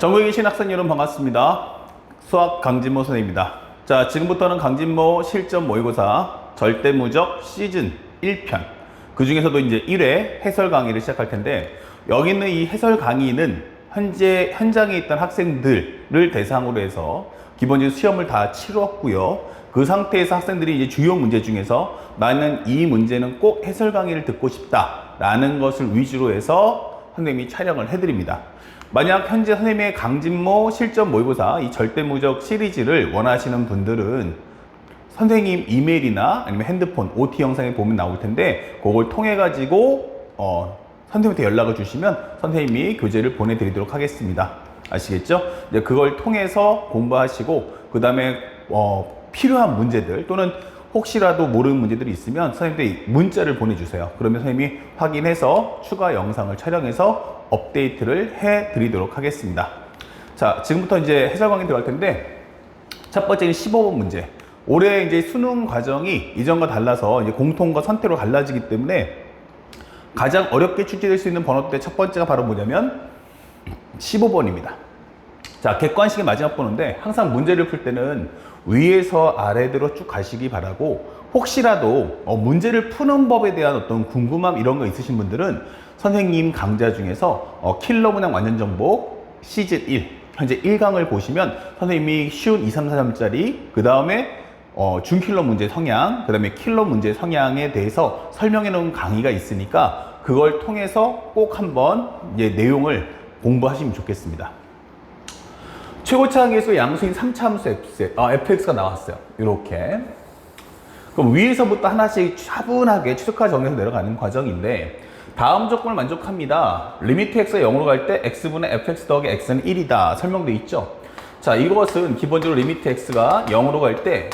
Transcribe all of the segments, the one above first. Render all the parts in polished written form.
전국에 계신 학생 여러분 반갑습니다. 수학 강진모 선생님입니다. 자, 지금부터는 강진모 실전 모의고사 절대무적 시즌 1편 그 중에서도 이제 1회 해설 강의를 시작할 텐데, 여기 있는 이 해설 강의는 현재 현장에 있던 학생들을 대상으로 해서 기본적인 시험을 다 치렀고요. 그 상태에서 학생들이 이제 주요 문제 중에서 나는 이 문제는 꼭 해설 강의를 듣고 싶다라는 것을 위주로 해서 선생님이 촬영을 해드립니다. 만약 현재 선생님의 강진모 실전 모의고사 이 절대무적 시리즈를 원하시는 분들은 선생님 이메일이나 아니면 핸드폰 OT 영상에 보면 나올 텐데, 그걸 통해 가지고 선생님한테 연락을 주시면 선생님이 교재를 보내드리도록 하겠습니다. 아시겠죠? 이제 그걸 통해서 공부하시고, 그 다음에 필요한 문제들 또는 혹시라도 모르는 문제들이 있으면 선생님들이 문자를 보내주세요. 그러면 선생님이 확인해서 추가 영상을 촬영해서 업데이트를 해드리도록 하겠습니다. 자, 지금부터 이제 해설 강의 들어갈 텐데, 첫 번째는 15번 문제. 올해 이제 수능 과정이 이전과 달라서 이제 공통과 선택으로 갈라지기 때문에 가장 어렵게 출제될 수 있는 번호대 첫 번째가 바로 뭐냐면 15번입니다. 자, 객관식의 마지막 번호인데 항상 문제를 풀 때는 위에서 아래대로 쭉 가시기 바라고, 혹시라도 문제를 푸는 법에 대한 어떤 궁금함 이런 거 있으신 분들은 선생님 강좌 중에서 킬러 문항 완전 정복 시즌 1 현재 1강을 보시면 선생님이 쉬운 2, 3, 4점짜리, 그 다음에 준킬러 문제 성향, 그 다음에 킬러 문제 성향에 대해서 설명해 놓은 강의가 있으니까 그걸 통해서 꼭 한번 이제 내용을 공부하시면 좋겠습니다. 최고차 계수 양수인 3차 함수 fx가 나왔어요. 이렇게. 그럼 위에서부터 하나씩 차분하게 최소화 정리해서 내려가는 과정인데, 다음 조건을 만족합니다. 리미트 x가 0으로 갈 때 x분의 fx 더하기 x는 1이다. 설명되어 있죠. 자, 이것은 기본적으로 리미트 x가 0으로 갈 때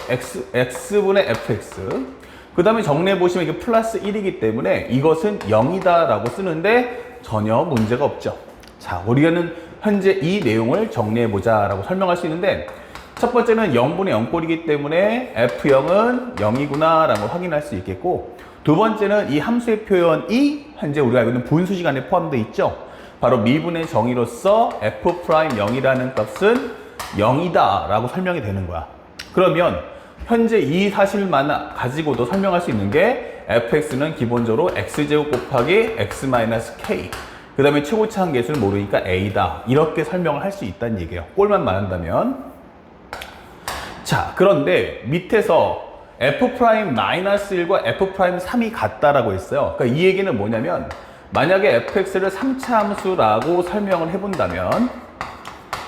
x분의 fx, 그 다음에 정리해 보시면 이게 플러스 1이기 때문에 이것은 0이다 라고 쓰는데 전혀 문제가 없죠. 자, 우리는 현재 이 내용을 정리해 보자 라고 설명할 수 있는데, 첫 번째는 0분의 0꼴이기 때문에 f0은 0이구나 라고 확인할 수 있겠고, 두 번째는 이 함수의 표현이 현재 우리가 알고 있는 분수식 안에 포함되어 있죠. 바로 미분의 정의로서 f'0이라는 값은 0이다 라고 설명이 되는 거야. 그러면 현재 이 사실만 가지고도 설명할 수 있는 게 fx는 기본적으로 x제곱 곱하기 x-k, 그 다음에 최고차 함계수를 모르니까 a다, 이렇게 설명을 할 수 있다는 얘기예요. 꼴만 말한다면. 자, 그런데 밑에서 f'-1과 f'3이 같다라고 했어요. 그러니까 이 얘기는 뭐냐면, 만약에 fx를 3차 함수라고 설명을 해본다면,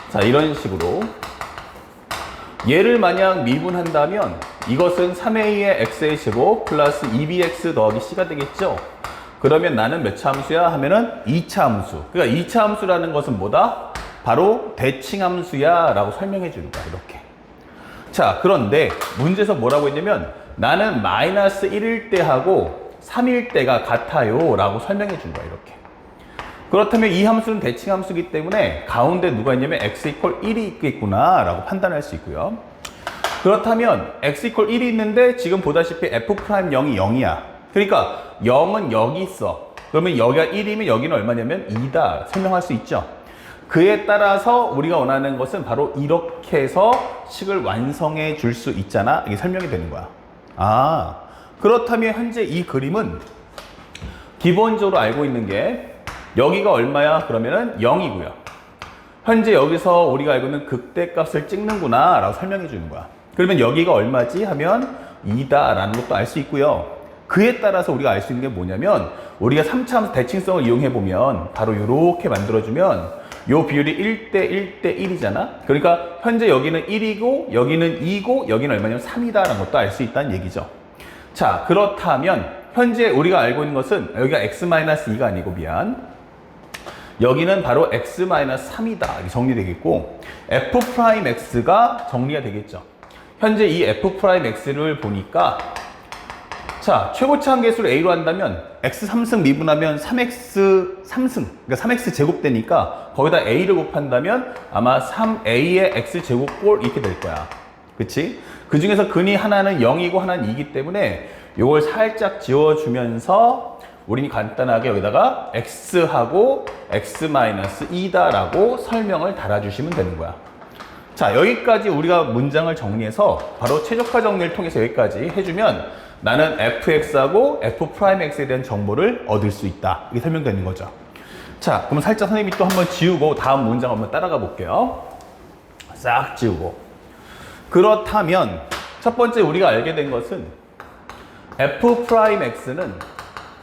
자, 이런 식으로 얘를 만약 미분한다면 이것은 3a의 x의 제곱 플러스 2bx 더하기 c가 되겠죠. 그러면 나는 몇 차 함수야 하면은 2차 함수. 그러니까 2차 함수라는 것은 뭐다? 바로 대칭함수야 라고 설명해 주는 거야. 이렇게. 자, 그런데 문제에서 뭐라고 했냐면, 나는 마이너스 1일 때 하고 3일 때가 같아요 라고 설명해 준 거야. 이렇게. 그렇다면 이 함수는 대칭함수이기 때문에 가운데 누가 있냐면 x 이퀄 1이 있겠구나 라고 판단할 수 있고요. 그렇다면 x 이퀄 1이 있는데 지금 보다시피 f'0이 0이야. 그러니까 0은 여기 있어. 그러면 여기가 1이면 여기는 얼마냐면 2다 설명할 수 있죠. 그에 따라서 우리가 원하는 것은 바로 이렇게 해서 식을 완성해 줄 수 있잖아. 이게 설명이 되는 거야. 아, 그렇다면 현재 이 그림은 기본적으로 알고 있는 게 여기가 얼마야? 그러면은 0이고요. 현재 여기서 우리가 알고 있는 극대값을 찍는구나 라고 설명해 주는 거야. 그러면 여기가 얼마지? 하면 2다 라는 것도 알 수 있고요. 그에 따라서 우리가 알 수 있는 게 뭐냐면, 우리가 3차 함수 대칭성을 이용해 보면 바로 이렇게 만들어주면 요 비율이 1대 1대 1이잖아. 그러니까 현재 여기는 1이고 여기는 2고 여기는 얼마냐면 3이다 라는 것도 알 수 있다는 얘기죠. 자, 그렇다면 현재 우리가 알고 있는 것은 여기가 x-2가 아니고 미안, 여기는 바로 x-3이다 이렇게 정리되겠고, f'x가 정리가 되겠죠. 현재 이 f'x를 보니까, 자, 최고차 함계수를 a로 한다면 x 3승 미분하면 3x 3승, 그러니까 3x 제곱 되니까 거기다 a를 곱한다면 아마 3a의 x 제곱꼴 이렇게 될 거야. 그치? 그 중에서 근이 하나는 0이고 하나는 2이기 때문에 이걸 살짝 지워주면서 우리는 간단하게 여기다가 x하고 x-2다라고 설명을 달아주시면 되는 거야. 자, 여기까지 우리가 문장을 정리해서 바로 최적화 정리를 통해서 여기까지 해주면 나는 fx하고 f'x에 대한 정보를 얻을 수 있다. 이게 설명되는 거죠. 자, 그럼 살짝 선생님이 또 한번 지우고 다음 문장 한번 따라가 볼게요. 싹 지우고. 그렇다면 첫 번째 우리가 알게 된 것은 f'x는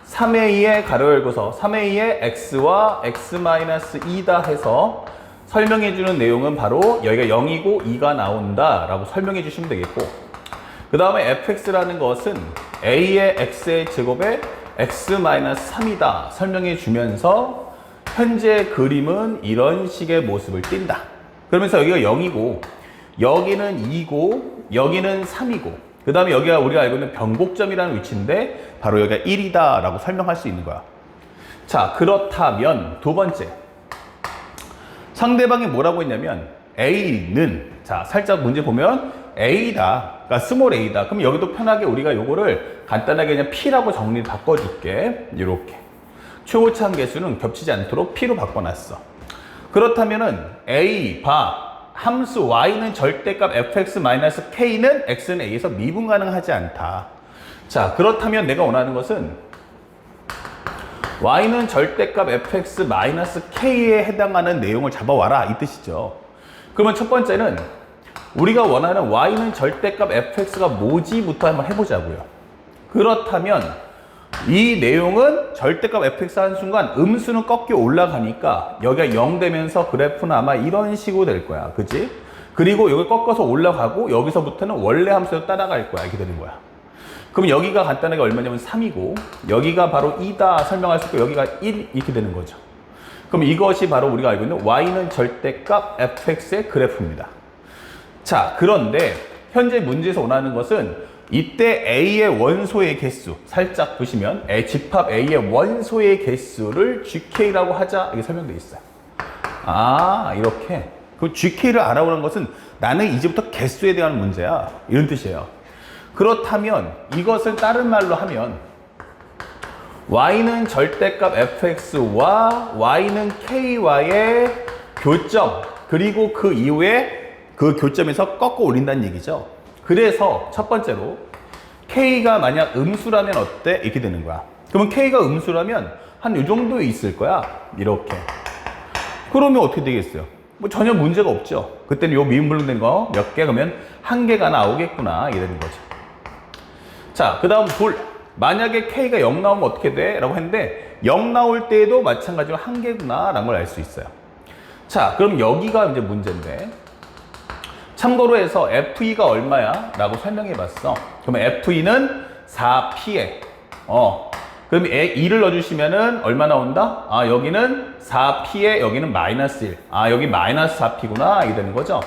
3a의 가로 열고서 3a의 x와 x-2다 해서 설명해 주는 내용은 바로 여기가 0이고 2가 나온다 라고 설명해 주시면 되겠고, 그 다음에 fx라는 것은 a의 x의 제곱에 x-3이다 설명해 주면서 현재 그림은 이런 식의 모습을 띈다. 그러면서 여기가 0이고 여기는 2고 여기는 3이고 그 다음에 여기가 우리가 알고 있는 변곡점이라는 위치인데 바로 여기가 1이다 라고 설명할 수 있는 거야. 자, 그렇다면 두 번째, 상대방이 뭐라고 했냐면 A는, 자 살짝 문제 보면 A다, 그러니까 스몰 A다. 그럼 여기도 편하게 우리가 요거를 간단하게 그냥 P라고 정리를 바꿔줄게. 이렇게 최고차항 계수는 겹치지 않도록 P로 바꿔놨어. 그렇다면은 A, 봐, 함수 y는 절대값 fx-k는 x는 a에서 미분 가능하지 않다. 자, 그렇다면 내가 원하는 것은 y는 절대값 fx-k에 해당하는 내용을 잡아와라 이 뜻이죠. 그러면 첫 번째는 우리가 원하는 y는 절대값 fx가 뭐지부터 한번 해보자고요. 그렇다면 이 내용은 절대값 fx 하는 순간 음수는 꺾여 올라가니까 여기가 0 되면서 그래프는 아마 이런 식으로 될 거야. 그치? 그리고 여기 꺾어서 올라가고 여기서부터는 원래 함수로 따라갈 거야. 이렇게 되는 거야. 그럼 여기가 간단하게 얼마냐면 3이고 여기가 바로 2다 설명할 수 있고 여기가 1 이렇게 되는 거죠. 그럼 이것이 바로 우리가 알고 있는 y는 절대값 fx의 그래프입니다. 자, 그런데 현재 문제에서 원하는 것은 이때 A의 원소의 개수, 살짝 보시면 집합 A의 원소의 개수를 GK라고 하자 이렇게 설명되어 있어요. 아, 이렇게. 그 GK를 알아보는 것은 나는 이제부터 개수에 대한 문제야 이런 뜻이에요. 그렇다면 이것을 다른 말로 하면 y는 절대값 fx와 y는 ky와의 교점, 그리고 그 이후에 그 교점에서 꺾어 올린다는 얘기죠. 그래서 첫 번째로 K가 만약 음수라면 어때? 이렇게 되는 거야. 그러면 K가 음수라면 한 이 정도에 있을 거야. 이렇게. 그러면 어떻게 되겠어요? 뭐 전혀 문제가 없죠. 그때는 요 미분불능된 거 몇 개 그러면 한 개가 나오겠구나 이게 되는 거죠. 자, 그 다음 둘. 만약에 K가 0 나오면 어떻게 돼? 라고 했는데 0 나올 때에도 마찬가지로 한 개구나 라는 걸 알 수 있어요. 자, 그럼 여기가 이제 문제인데 참고로 해서 FE가 얼마야? 라고 설명해 봤어. 그러면 FE는 4P에 그럼 2를 넣어주시면은 얼마 나온다? 아, 여기는 4P에 여기는 마이너스 1. 아, 여기 마이너스 4P구나 이게 되는 거죠.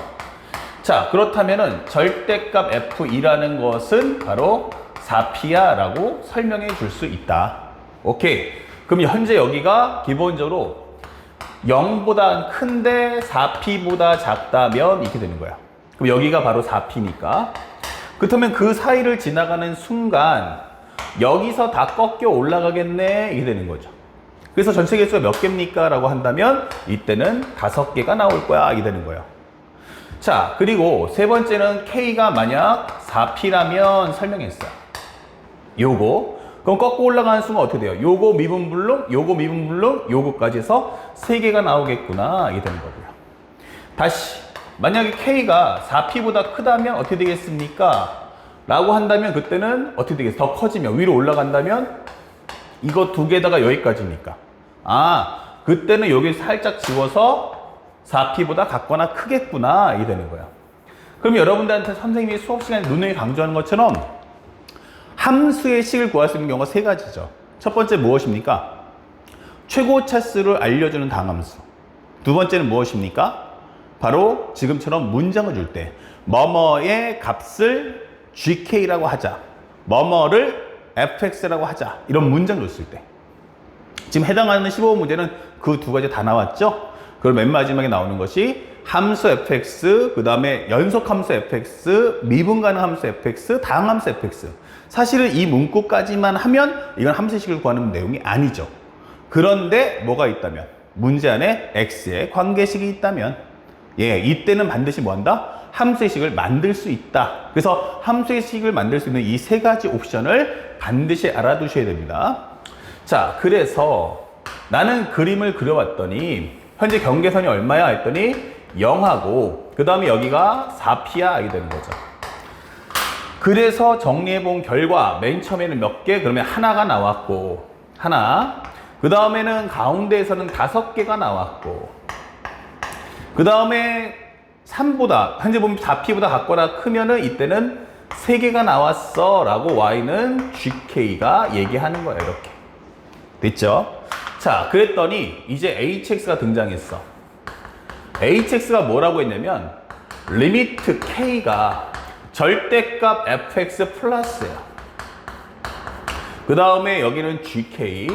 자, 그렇다면은 절대값 F2라는 것은 바로 4P야 라고 설명해 줄 수 있다. 오케이. 그럼 현재 여기가 기본적으로 0보다 큰데 4P보다 작다면 이렇게 되는 거야. 그럼 여기가 바로 4P니까. 그렇다면 그 사이를 지나가는 순간 여기서 다 꺾여 올라가겠네 이게 되는 거죠. 그래서 전체 개수가 몇 개입니까? 라고 한다면 이때는 5개가 나올 거야 이게 되는 거예요. 자, 그리고 세 번째는 K가 만약 4P라면 설명했어요. 요거. 그럼 꺾고 올라가는 순간 어떻게 돼요? 요거 미분불능, 요거 미분불능, 요거까지 해서 3개가 나오겠구나 이게 되는 거고요. 다시 만약에 K가 4P보다 크다면 어떻게 되겠습니까? 라고 한다면 그때는 어떻게 되겠어요? 더 커지면 위로 올라간다면 이거 두 개다가 여기까지니까. 아, 그때는 여기 살짝 지워서 4P보다 같거나 크겠구나 이게 되는 거야. 그럼 여러분들한테 선생님이 수업 시간에 누누이 강조하는 것처럼 함수의 식을 구할 수 있는 경우가 세 가지죠. 첫 번째 무엇입니까? 최고차수를 알려주는 당함수. 두 번째는 무엇입니까? 바로 지금처럼 문장을 줄 때 뭐뭐의 값을 GK라고 하자, 뭐뭐를 FX라고 하자 이런 문장 줬을 때 지금 해당하는 15번 문제는 그 두 가지 다 나왔죠? 그럼 맨 마지막에 나오는 것이 함수 fx, 그 다음에 연속 함수 fx, 미분 가능 함수 fx, 다항 함수 fx 사실은 이 문구까지만 하면 이건 함수식을 구하는 내용이 아니죠. 그런데 뭐가 있다면, 문제 안에 x의 관계식이 있다면, 이때는 반드시 뭐 한다? 함수의 식을 만들 수 있다. 그래서 함수의 식을 만들 수 있는 이 세 가지 옵션을 반드시 알아두셔야 됩니다. 자, 그래서 나는 그림을 그려봤더니 현재 경계선이 얼마야 했더니 0하고 그 다음에 여기가 4p야 이게 되는 거죠. 그래서 정리해본 결과 맨 처음에는 몇 개? 그러면 하나가 나왔고 하나, 그 다음에는 가운데에서는 5개가 나왔고, 그 다음에 3보다 현재 보면 4p보다 같거나 크면은 이때는 3개가 나왔어 라고 y는 gk가 얘기하는 거예요. 이렇게 됐죠? 자, 그랬더니 이제 hx가 등장했어. hx가 뭐라고 했냐면 리미트 k가 절대값 fx 플러스야. 그 다음에 여기는 gk,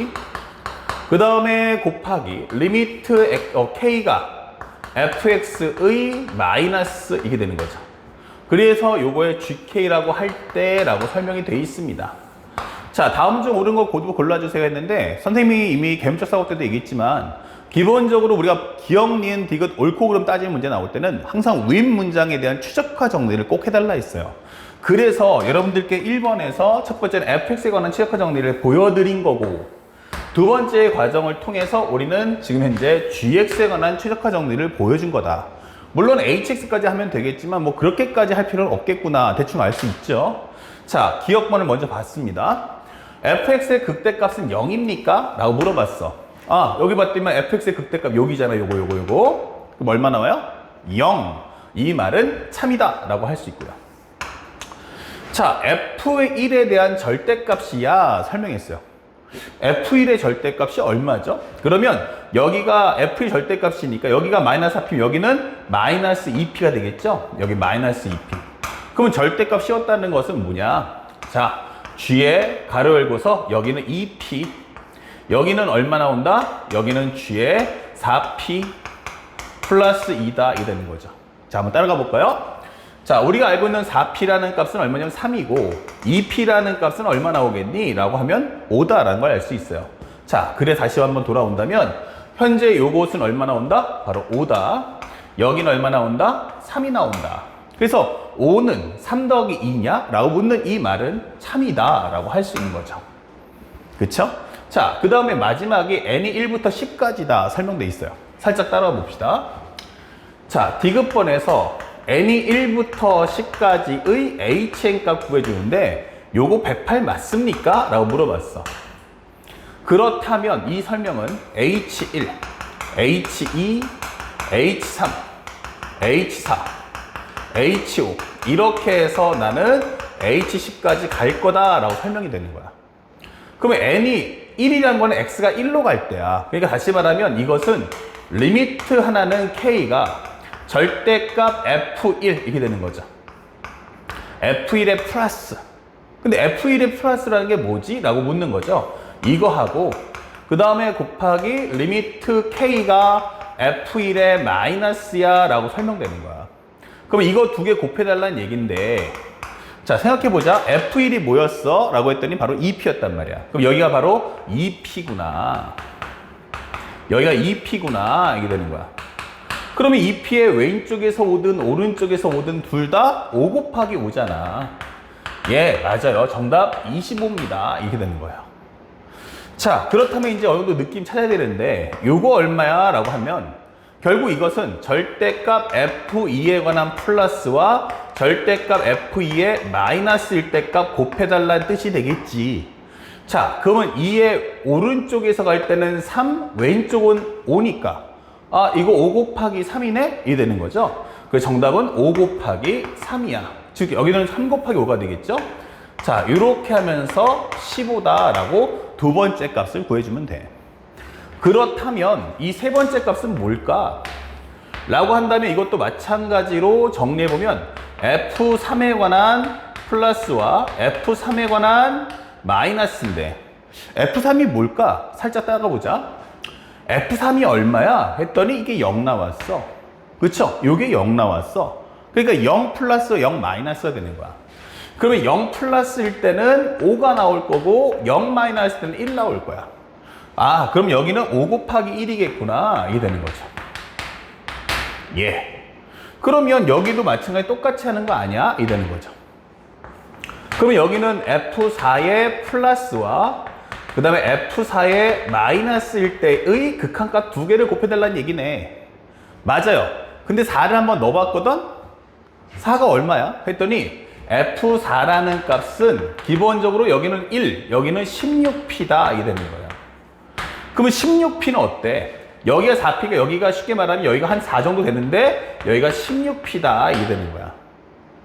그 다음에 곱하기 리미트 k가 fx의 마이너스 이게 되는 거죠. 그래서 요거에 gk라고 할 때라고 설명이 되어 있습니다. 자, 다음 중 옳은 거 골라주세요 했는데 선생님이 이미 개념적 사고 때도 얘기했지만 기본적으로 우리가 기억, 니은, 디귿, 옳고 그름 따지는 문제 나올 때는 항상 윗 문장에 대한 최적화 정리를 꼭 해달라 했어요. 그래서 여러분들께 1번에서 첫 번째는 fx에 관한 최적화 정리를 보여드린 거고, 두 번째 과정을 통해서 우리는 지금 현재 gx에 관한 최적화 정리를 보여준 거다. 물론 hx까지 하면 되겠지만 뭐 그렇게까지 할 필요는 없겠구나 대충 알 수 있죠. 자, 기억번을 먼저 봤습니다. fx의 극대값은 0입니까? 라고 물어봤어. 아, 여기 봤더니만 fx의 극대값 여기잖아. 요거. 그럼 얼마 나와요? 0. 이 말은 참이다 라고 할 수 있고요. 자, f1의 대한 절대값이야 설명했어요. f1의 절대값이 얼마죠? 그러면 여기가 f의 절대값이니까 여기가 마이너스 4p, 여기는 마이너스 2p가 되겠죠? 여기 마이너스 2p. 그러면 절대값 씌웠다는 것은 뭐냐? 자, g에 가로 열고서 여기는 2p, 여기는 얼마 나온다? 여기는 g에 4p 플러스 2다 이 되는 거죠. 자, 한번 따라가 볼까요? 자, 우리가 알고 있는 4p라는 값은 얼마냐면 3이고 2p라는 값은 얼마 나오겠니? 라고 하면 5다라는 걸 알 수 있어요. 자, 그래 다시 한번 돌아온다면 현재 요것은 얼마 나온다? 바로 5다. 여기는 얼마 나온다? 3이 나온다. 그래서 5는 3 더하기 2냐? 라고 묻는 이 말은 참이다 라고 할 수 있는 거죠. 그쵸? 자, 그 다음에 마지막에 n이 1부터 10까지다 설명돼 있어요. 살짝 따라와 봅시다. 자, 디귿번에서 n이 1부터 10까지의 hn 값 구해주는데 요거 108 맞습니까? 라고 물어봤어. 그렇다면 이 설명은 h1, h2, h3, h4, h5 이렇게 해서 나는 h10까지 갈 거다 라고 설명이 되는 거야. 그러면 n이 1이라는 거는 x가 1로 갈 때야. 그러니까 다시 말하면 이것은 리미트 하나는 k가 절대값 f1 이렇게 되는 거죠. f1의 플러스. 근데 f1의 플러스라는 게 뭐지? 라고 묻는 거죠. 이거하고 그 다음에 곱하기 리미트 k가 f1의 마이너스야 라고 설명되는 거야. 그럼 이거 두 개 곱해달라는 얘기인데, 자, 생각해보자. f1이 뭐였어? 라고 했더니 바로 2p였단 말이야. 그럼 여기가 바로 2p구나. 여기가 2p구나. 이게 되는 거야. 그러면 2p의 왼쪽에서 오든 오른쪽에서 오든 둘 다 5 곱하기 5잖아. 예, 맞아요. 정답 25입니다. 이렇게 되는 거예요. 자, 그렇다면 이제 어느 정도 느낌 찾아야 되는데 요거 얼마야? 라고 하면 결국 이것은 절대값 f2에 관한 플러스와 절대값 f2의 마이너스일 때 값 곱해달라는 뜻이 되겠지. 자, 그러면 2의 오른쪽에서 갈 때는 3, 왼쪽은 5니까 아, 이거 5 곱하기 3이네? 이 되는 거죠. 그래서 정답은 5 곱하기 3이야. 즉 여기는 3 곱하기 5가 되겠죠. 자, 이렇게 하면서 15다라고 두 번째 값을 구해주면 돼. 그렇다면 이 세 번째 값은 뭘까? 라고 한다면 이것도 마찬가지로 정리해보면 F3에 관한 플러스와 F3에 관한 마이너스인데 F3이 뭘까? 살짝 따라가보자. F3이 얼마야? 했더니 이게 0 나왔어. 그쵸? 요게 0 나왔어. 그러니까 0 플러스 0 마이너스가 되는 거야. 그러면 0 플러스일 때는 5가 나올 거고 0 마이너스일 때는 1 나올 거야. 아, 그럼 여기는 5 곱하기 1이겠구나. 이게 되는 거죠. 예. 그러면 여기도 마찬가지 똑같이 하는 거 아니야? 이 되는 거죠. 그러면 여기는 F4의 플러스와 그 다음에 F4의 마이너스일 때의 극한값 두 개를 곱해달라는 얘기네. 맞아요. 근데 4를 한번 넣어봤거든? 4가 얼마야? 했더니 F4라는 값은 기본적으로 여기는 1, 여기는 16p다. 이게 되는 거야. 그러면 16p는 어때? 여기가 4p가 여기가 쉽게 말하면 여기가 한 4 정도 되는데 여기가 16p다. 이게 되는 거야.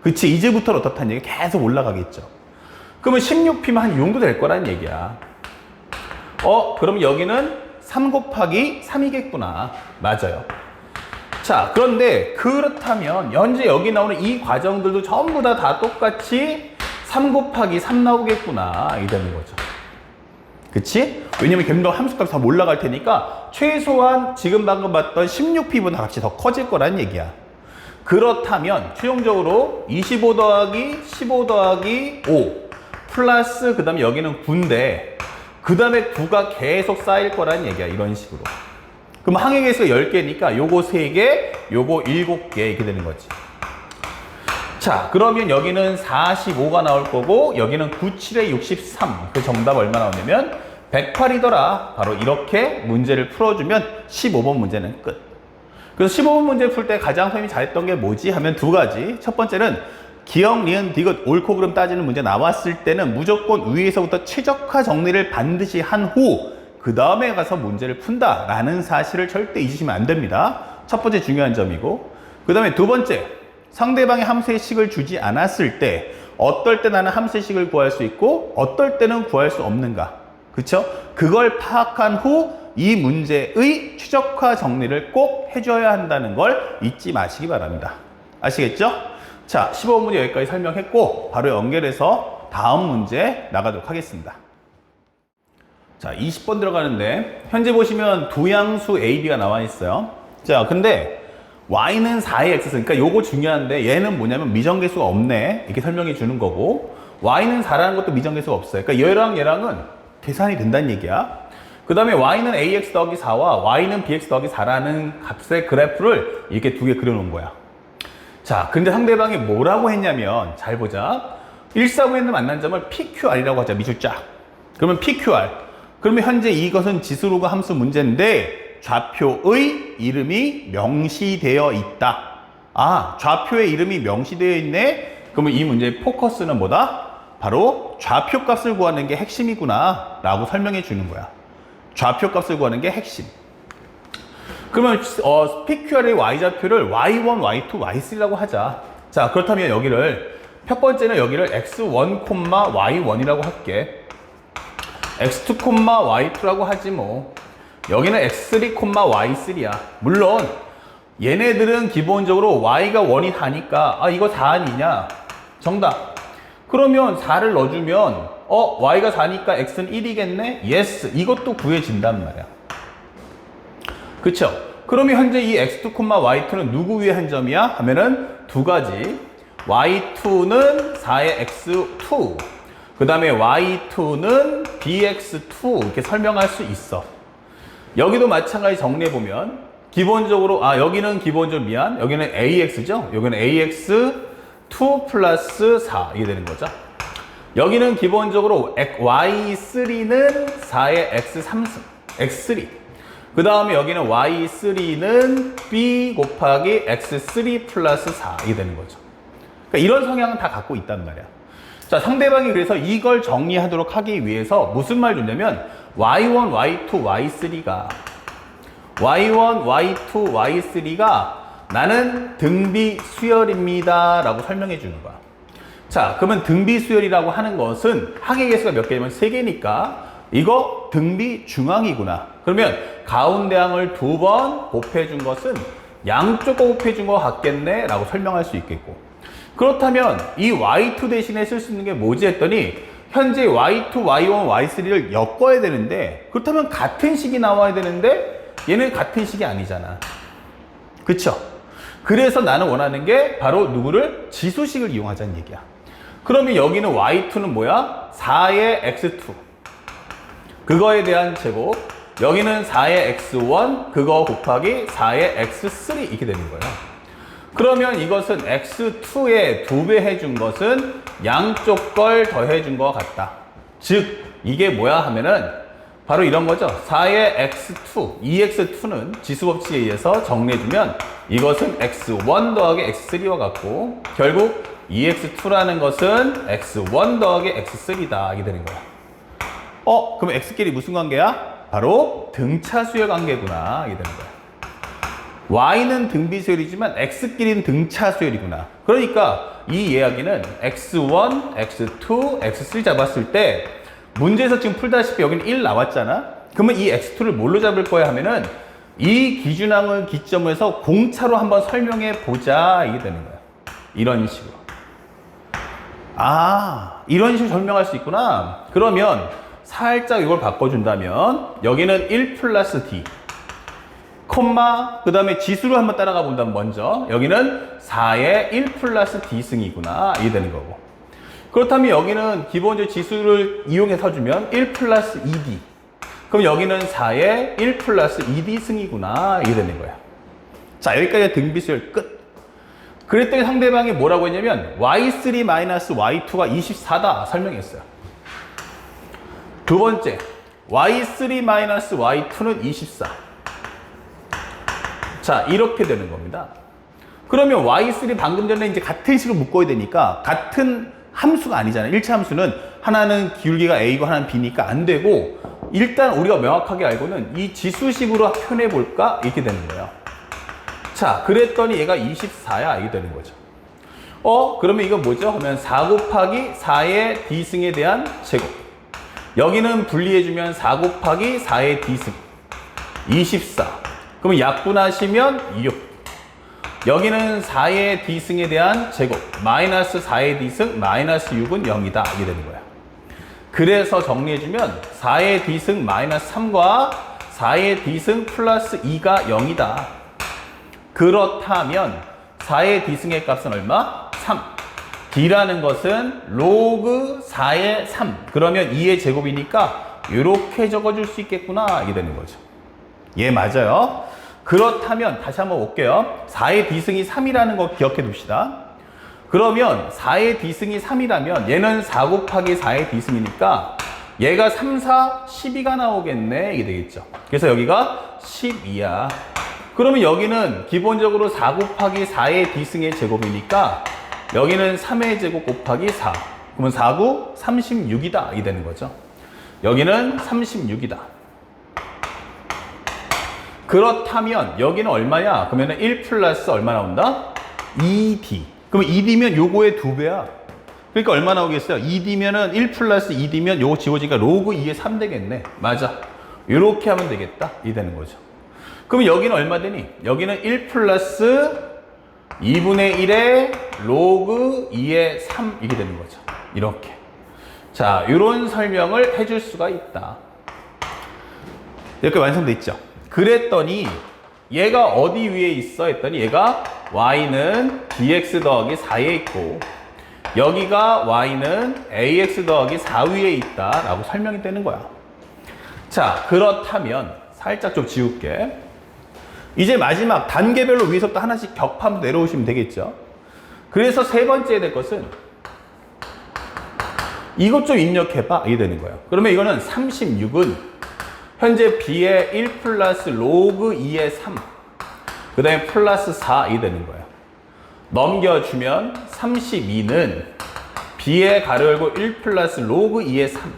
그치? 이제부터는 어떻다는 얘기 계속 올라가겠죠. 그러면 16p면 한 6 정도 될 거라는 얘기야. 그럼 여기는 3 곱하기 3이겠구나. 맞아요. 자, 그런데 그렇다면 현재 여기 나오는 이 과정들도 전부 다 똑같이 3 곱하기 3 나오겠구나. 이 되는 거죠. 그치? 왜냐면 gem동 함수값이 다 올라갈 테니까 최소한 지금 방금 봤던 16p보다 값이 더 커질 거라는 얘기야. 그렇다면 최종적으로 25 더하기 15 더하기 5 플러스 그 다음에 여기는 9인데 그 다음에 9가 계속 쌓일 거라는 얘기야. 이런 식으로. 그럼 항해계수가 10개니까 요거 3개, 요거 7개 이렇게 되는 거지. 자, 그러면 여기는 45가 나올 거고 여기는 9, 7에 63. 그 정답 얼마 나오냐면 108이더라. 바로 이렇게 문제를 풀어주면 15번 문제는 끝. 그래서 15번 문제 풀 때 가장 선생님이 잘했던 게 뭐지? 하면 두 가지. 첫 번째는 기억, 니은, 디귿, 옳고 그름 따지는 문제 나왔을 때는 무조건 위에서부터 최적화 정리를 반드시 한 후 그 다음에 가서 문제를 푼다라는 사실을 절대 잊으시면 안 됩니다. 첫 번째 중요한 점이고, 그 다음에 두 번째, 상대방의 함수의 식을 주지 않았을 때 어떨 때 나는 함수의 식을 구할 수 있고 어떨 때는 구할 수 없는가. 그쵸? 그걸 파악한 후 이 문제의 최적화 정리를 꼭 해줘야 한다는 걸 잊지 마시기 바랍니다. 아시겠죠? 자, 15번 문제 여기까지 설명했고 바로 연결해서 다음 문제 나가도록 하겠습니다. 자, 20번 들어가는데 현재 보시면 두 양수 A, B가 나와 있어요. 자, 근데 y는 4의 x, 그러니까 요거 중요한데 얘는 뭐냐면 미정계수가 없네. 이렇게 설명해 주는 거고 y는 4라는 것도 미정계수가 없어요. 그러니까 얘랑은 계산이 된다는 얘기야. 그 다음에 y는 ax 더하기 4와 y는 bx 더하기 4라는 값의 그래프를 이렇게 두 개 그려놓은 거야. 자, 근데 상대방이 뭐라고 했냐면 잘 보자. 1사분에는 만난 점을 PQR이라고 하자. 미줄 쫙. 그러면 PQR. 그러면 현재 이것은 지수로그 함수 문제인데 좌표의 이름이 명시되어 있다. 아, 좌표의 이름이 명시되어 있네. 그러면 이 문제의 포커스는 뭐다? 바로 좌표값을 구하는 게 핵심이구나 라고 설명해 주는 거야. 좌표값을 구하는 게 핵심. 그러면 PQR의 y좌표를 y1, y2, y3라고 하자. 자, 그렇다면 여기를 첫 번째는 여기를 x1, y1이라고 할게. x2, y2라고 하지 뭐. 여기는 x3, y3야. 물론 얘네들은 기본적으로 y가 1이 4니까 아 이거 4 아니냐? 정답. 그러면 4를 넣어주면 y가 4니까 x는 1이겠네? yes. 이것도 구해진단 말이야. 그쵸? 그러면 현재 이 x2, y2는 누구 위에 한 점이야? 하면은 두 가지. y2는 4의 x2. 그 다음에 y2는 bx2. 이렇게 설명할 수 있어. 여기도 마찬가지 정리해보면 기본적으로 여기는 기본적으로 여기는 ax죠? 여기는 ax2 플러스 4 이게 되는 거죠. 여기는 기본적으로 y3는 4의 x3 그 다음에 여기는 y3는 b 곱하기 x3 플러스 4 이게 되는 거죠. 그러니까 이런 성향은 다 갖고 있단 말이야. 자, 상대방이 그래서 이걸 정리하도록 하기 위해서 무슨 말 줬냐면 y1, y2, y3가 y1, y2, y3가 나는 등비 수열입니다 라고 설명해 주는 거야. 자, 그러면 등비 수열이라고 하는 것은 항해계수가 몇 개냐면 3개니까 이거 등비 중항이구나. 그러면 가운데 항을 2번 곱해 준 것은 양쪽 거 곱해 준 거 같겠네 라고 설명할 수 있겠고, 그렇다면 이 y2 대신에 쓸 수 있는 게 뭐지 했더니 현재 y2, y1, y3를 엮어야 되는데 그렇다면 같은 식이 나와야 되는데 얘는 같은 식이 아니잖아. 그쵸? 그래서 나는 원하는 게 바로 누구를? 지수식을 이용하자는 얘기야. 그러면 여기는 y2는 뭐야? 4의 x2 그거에 대한 제곱, 여기는 4의 x1 그거 곱하기 4의 x3 이렇게 되는 거예요. 그러면 이것은 x2에 2배 해준 것은 양쪽 걸 더해준 것 같다. 즉 이게 뭐야 하면은 바로 이런 거죠. 4의 x2, 2x2는 지수법칙에 의해서 정리해주면 이것은 x1 더하기 x3와 같고 결국 2x2라는 것은 x1 더하기 x3다 이게 되는 거야. 그럼 x끼리 무슨 관계야? 바로 등차수열 관계구나 이게 되는 거야. y는 등비수열이지만 x끼리는 등차수열이구나. 그러니까 이 이야기는 x1, x2, x3 잡았을 때 문제에서 지금 풀다시피 여기는 1 나왔잖아. 그러면 이 x2를 뭘로 잡을 거야 하면은 이 기준항을 기점으로 해서 공차로 한번 설명해 보자 이게 되는 거야. 이런 식으로. 이런 식으로 설명할 수 있구나. 그러면 살짝 이걸 바꿔준다면 여기는 1 플러스 d 콤마 그 다음에 지수를 한번 따라가 본다면 먼저 여기는 4의 1 플러스 d승이구나 이게 되는 거고, 그렇다면 여기는 기본적으로 지수를 이용해서 주면 1 플러스 2d 그럼 여기는 4의 1 플러스 2d승이구나 이게 되는 거야. 자 여기까지 등비수열 끝. 그랬더니 상대방이 뭐라고 했냐면 y3-y2가 24다 설명했어요. 두 번째 y3-y2는 24. 자 이렇게 되는 겁니다. 그러면 y3 방금 전에 이제 같은 식으로 묶어야 되니까 같은 함수가 아니잖아요. 1차 함수는 하나는 기울기가 a고 하나는 b니까 안 되고 일단 우리가 명확하게 알고는 이 지수식으로 표현해 볼까 이렇게 되는 거예요. 자 그랬더니 얘가 24야 이게 되는 거죠. 그러면 이건 뭐죠? 하면 4 곱하기 4의 d승에 대한 제곱, 여기는 분리해주면 4 곱하기 4의 d승 24. 그러면 약분하시면 6. 여기는 4의 d승에 대한 제곱 마이너스 4의 d승 마이너스 6은 0이다 이게 되는 거야. 그래서 정리해주면 4의 d승 마이너스 3과 4의 d승 플러스 2가 0이다. 그렇다면 4의 d승의 값은 얼마? 3. d라는 것은 로그 4의 3. 그러면 2의 제곱이니까 이렇게 적어줄 수 있겠구나 이게 되는 거죠. 예, 맞아요. 그렇다면 다시 한번 볼게요. 4의 d승이 3이라는 거 기억해 둡시다. 그러면 4의 d승이 3이라면 얘는 4 곱하기 4의 d승이니까 얘가 3, 4, 12가 나오겠네 이게 되겠죠. 그래서 여기가 12야. 그러면 여기는 기본적으로 4 곱하기 4의 d승의 제곱이니까 여기는 3의 제곱 곱하기 4. 그러면 4, 9, 36이다 이게 되는 거죠. 여기는 36이다. 그렇다면 여기는 얼마냐? 그러면 1 플러스 얼마 나온다? 2d. 그러면 2d면 요거의 2배야. 그러니까 얼마 나오겠어요? 2d면은 1 플러스 2d면 요거 지워지니까 로그 2의 3 되겠네. 맞아. 요렇게 하면 되겠다. 이 되는 거죠. 그러면 여기는 얼마 되니? 여기는 1 플러스 2분의 1의 로그 2의 3 이게 되는 거죠. 이렇게. 자, 요런 설명을 해줄 수가 있다. 이렇게 완성돼 있죠. 그랬더니 얘가 어디 위에 있어 했더니 얘가 y는 bx 더하기 4에 있고 여기가 y는 ax 더하기 4 위에 있다 라고 설명이 되는 거야. 자 그렇다면 살짝 좀 지울게. 이제 마지막 단계별로 위에서부터 하나씩 격파하면 내려오시면 되겠죠. 그래서 세 번째 될 것은 이것 좀 입력해봐 이게 되는 거예요. 그러면 이거는 36은 현재 b의 1 플러스 로그 2의 3 그 다음에 플러스 4 이 되는 거예요. 넘겨주면 32는 b의 가로 열고 1 플러스 로그 2의 3.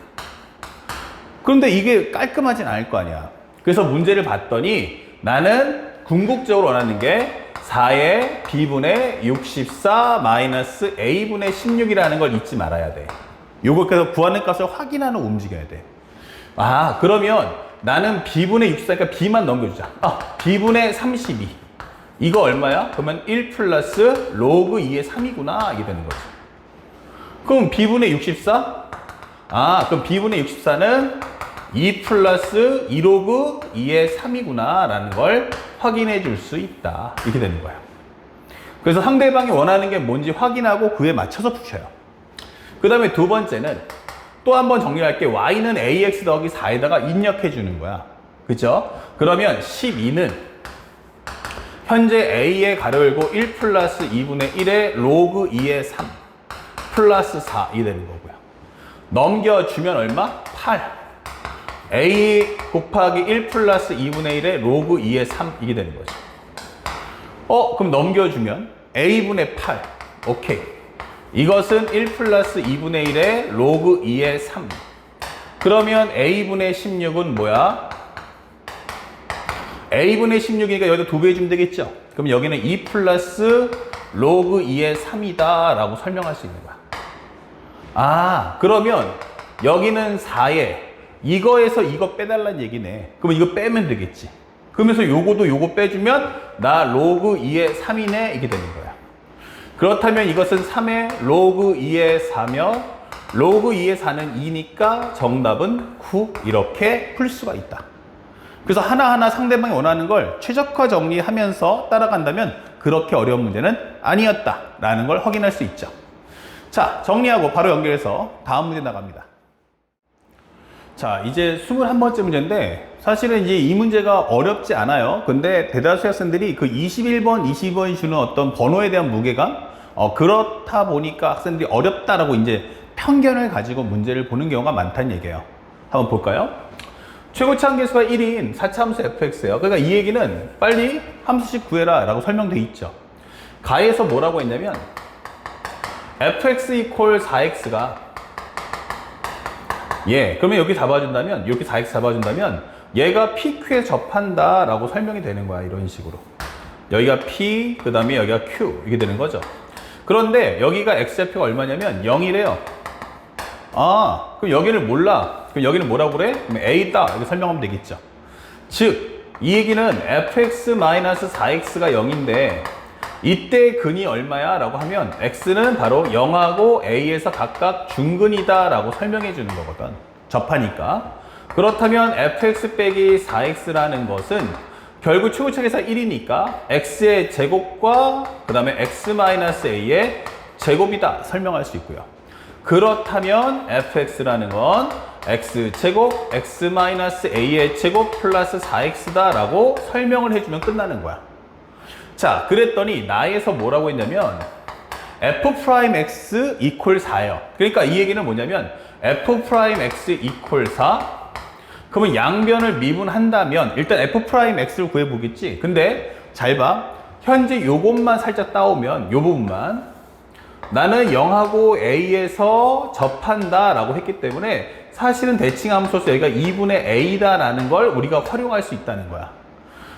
그런데 이게 깔끔하진 않을 거 아니야. 그래서 문제를 봤더니 나는 궁극적으로 원하는 게 4의 b분의 64 마이너스 a분의 16이라는 걸 잊지 말아야 돼. 요거 그래서 구하는 값을 확인하는 움직여야 돼. 그러면 나는 b분의 64니까 b만 넘겨주자. b분의 32. 이거 얼마야? 그러면 1 플러스 로그 2의 3이구나. 이게 되는 거죠. 그럼 b분의 64? 그럼 b분의 64는 2 플러스 2 로그 2의 3이구나. 라는 걸 확인해 줄 수 있다. 이렇게 되는 거예요. 그래서 상대방이 원하는 게 뭔지 확인하고 그에 맞춰서 푸셔요. 그 다음에 두 번째는 또 한 번 정리할게. y는 ax 더하기 4에다가 입력해 주는 거야. 그죠? 그러면 12는 현재 a에 가로 열고 1 플러스 2분의 1의 로그 2의 3 플러스 4이 되는 거고요. 넘겨주면 얼마? 8. a 곱하기 1 플러스 2분의 1의 로그 2의 3 이게 되는 거죠. 그럼 넘겨주면 a분의 8. 오케이. 이것은 1 플러스 2분의 1의 로그 2의 3. 그러면 a분의 16은 뭐야? a분의 16이니까 여기다 2배 해주면 되겠죠? 그럼 여기는 2 플러스 로그 2의 3이다 라고 설명할 수 있는 거야. 그러면 여기는 4에 이거에서 이거 빼달라는 얘기네. 그럼 이거 빼면 되겠지. 그러면서 요거도 요거 빼주면 나 로그 2의 3이네 이게 되는 거야. 그렇다면 이것은 3의 로그 2의 4며 로그 2의 4는 2니까 정답은 9 이렇게 풀 수가 있다. 그래서 하나하나 상대방이 원하는 걸 최적화 정리하면서 따라간다면 그렇게 어려운 문제는 아니었다라는 걸 확인할 수 있죠. 자, 정리하고 바로 연결해서 다음 문제 나갑니다. 자, 이제 21번째 문제인데 사실은 이제 이 문제가 어렵지 않아요. 근데 대다수 학생들이 그 21번, 22번이 주는 어떤 번호에 대한 무게감 그렇다 보니까 학생들이 어렵다라고 이제 편견을 가지고 문제를 보는 경우가 많다는 얘기예요. 한번 볼까요? 최고치 한계수가 1인 4차함수 fx예요. 그러니까 이 얘기는 빨리 함수식 구해라 라고 설명되어 있죠. 가에서 뭐라고 했냐면 fx 이퀄 4x가 그러면 여기 잡아준다면 여기 4x 잡아준다면 얘가 PQ에 접한다 라고 설명이 되는 거야. 이런 식으로 여기가 P 그 다음에 여기가 Q 이게 되는 거죠. 그런데 여기가 X좌표가 얼마냐면 0이래요. 그럼 여기를 몰라. 그럼 여기는 뭐라고 그래? 그럼 A다 이렇게 설명하면 되겠죠. 즉 이 얘기는 fx-4x가 0인데 이때 근이 얼마야? 라고 하면 x는 바로 0하고 a에서 각각 중근이다 라고 설명해 주는 거거든. 접하니까. 그렇다면 fx 빼기 4x라는 것은 결국 최고차계사 1이니까 x의 제곱과 그 다음에 x-a의 제곱이다 설명할 수 있고요. 그렇다면 fx라는 건 x제곱 x-a의 제곱 플러스 4x다 라고 설명을 해주면 끝나는 거야. 자, 그랬더니 나에서 뭐라고 했냐면 f'x 이퀄 4예요. 그러니까 이 얘기는 뭐냐면 f'x 이퀄 4 그러면 양변을 미분한다면 일단 f'x를 구해보겠지. 근데 잘 봐. 현재 요것만 살짝 따오면 요 부분만 나는 0하고 a에서 접한다 라고 했기 때문에 사실은 대칭함수로서 여기가 2분의 a다 라는 걸 우리가 활용할 수 있다는 거야.